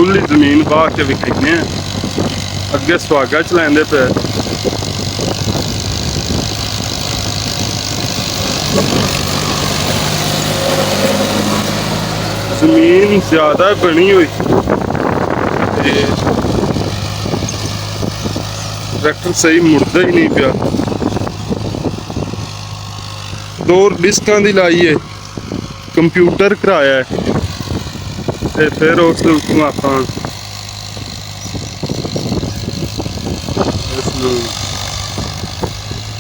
खुली जमीन वाह के विखने अगे सुहागा चलाते पे। जमीन ज्यादा बनी हुई, ट्रैक्टर सही मुड़ता ही नहीं पिया। दो डिस्क दी लाई है, कंप्यूटर कराया है, ते फिर उस आप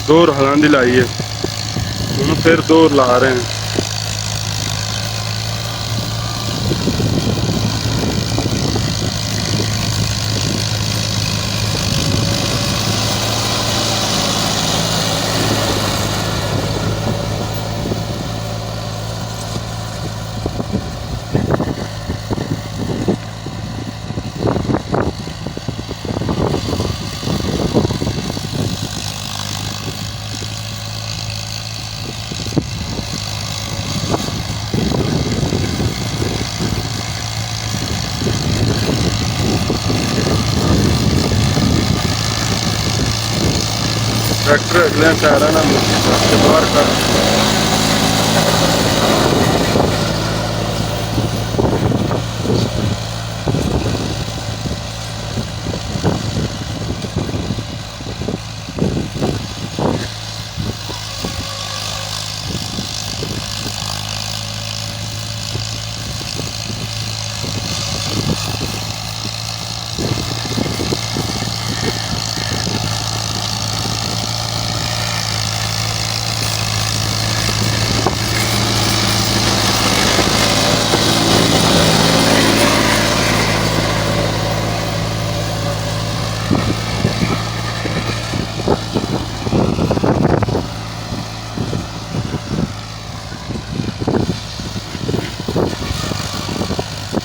दो हलां दी लाई है, हम फिर दो ला रहे हैं। ट्रैक्टर अगले टायरा ना बाहर कर।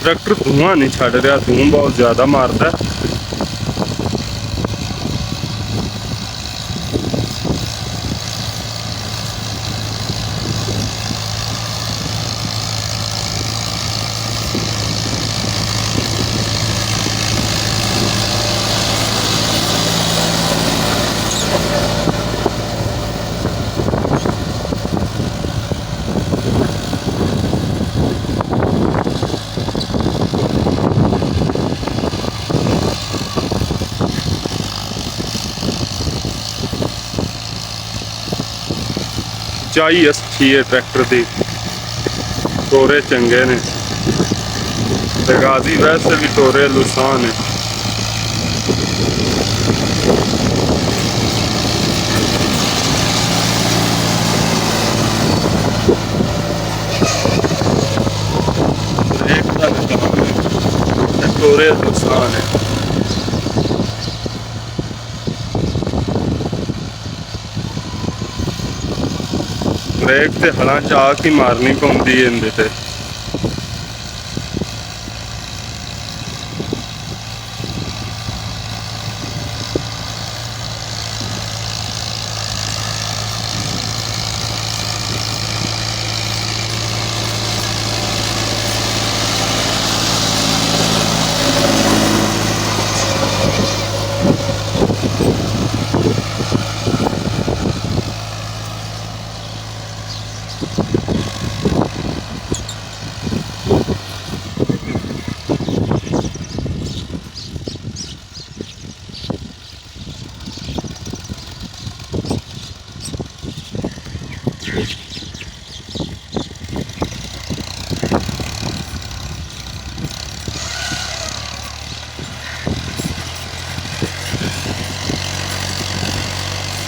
ट्रैक्टर धुआं नहीं छड़ रहा, धुआं बहुत ज्यादा मारता है। चाई अच्छी है ट्रैक्टर की, टोरे चंगे ने, गाजी वैसे भी टोरे लुसान है। टोरे लुसान है। ब्रेक ते हलां चाक ही मारनी पौंदी है इंदे ते।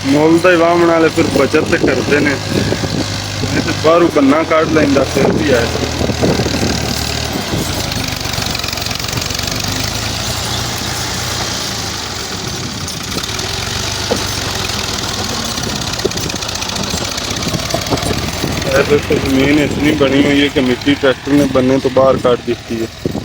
मुल तो वाहन वाले फिर बचत करते हैं, नहीं तो बाहरों बन्ना काट लेंदा फिर भी है। जमीन इतनी बनी हुई है कि मिट्टी ट्रैक्टर ने बनने तो बाहर काट दी है।